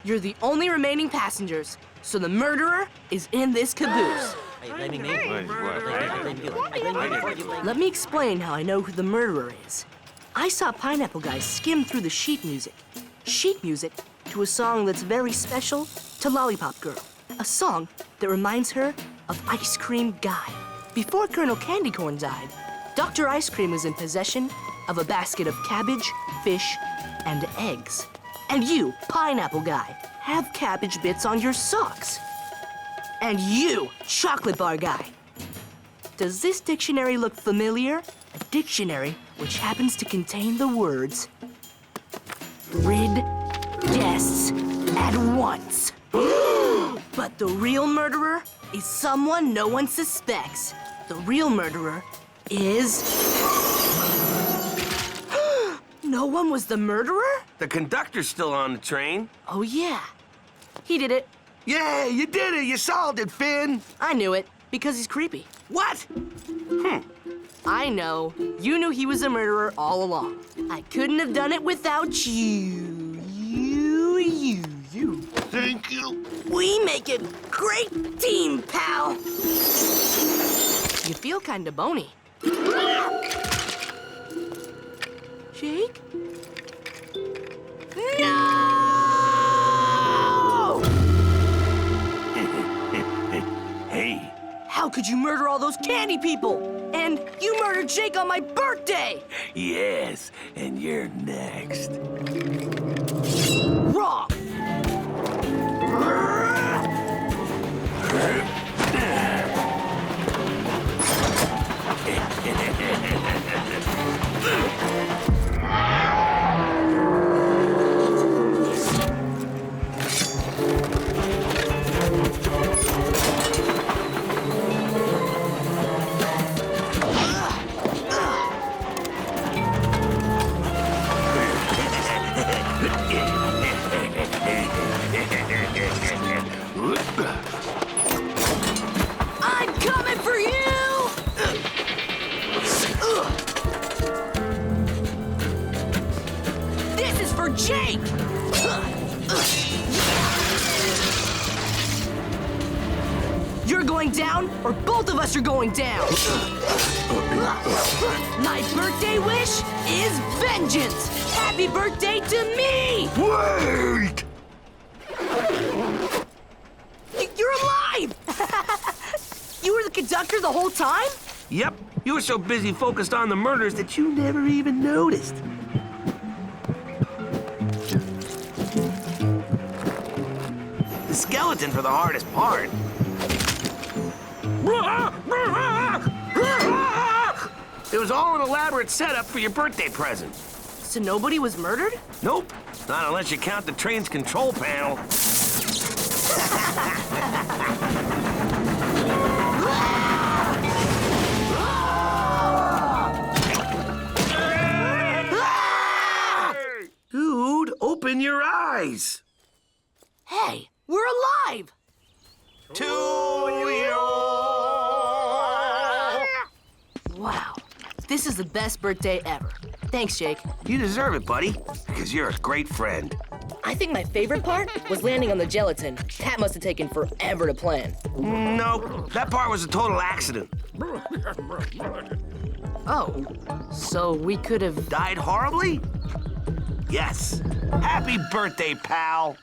You're the only remaining passengers, so the murderer is in this caboose. Let me explain how I know who the murderer is. I saw Pineapple Guy skim through the sheet music. Sheet music to a song that's very special to Lollipop Girl. A song that reminds her of Ice Cream Guy. Before Colonel Candy Corn died, Dr. Ice Cream was in possession of a basket of cabbage, fish, and eggs. And you, Pineapple Guy, have cabbage bits on your socks. And you, Chocolate Bar Guy. Does this dictionary look familiar? A dictionary which happens to contain the words rid guests at once. But the real murderer is someone no one suspects. The real murderer is... No one was the murderer? The conductor's still on the train. Oh, yeah. He did it. Yeah, you did it. You solved it, Finn. I knew it, because he's creepy. What? I know. You knew he was a murderer all along. I couldn't have done it without you. You. Thank you. We make a great team, pal. You feel kind of bony. Jake? No! Hey. How could you murder all those candy people? And you murdered Jake on my birthday! Yes, and you're next. Wrong! I'm coming for you! This is for Jake! You're going down, or both of us are going down! My birthday wish is vengeance! Happy birthday to me! Wait! You're alive! You were the conductor the whole time? Yep, you were so busy focused on the murders that you never even noticed. The skeleton for the hardest part. It was all an elaborate setup for your birthday present. So nobody was murdered? Nope, not unless you count the train's control panel. Dude, open your eyes. Hey, we're alive! To you. Wow, this is the best birthday ever. Thanks, Jake. You deserve it, buddy, because you're a great friend. I think my favorite part was landing on the gelatin. That must have taken forever to plan. No, that part was a total accident. Oh, so we could have... Died horribly? Yes. Happy birthday, pal.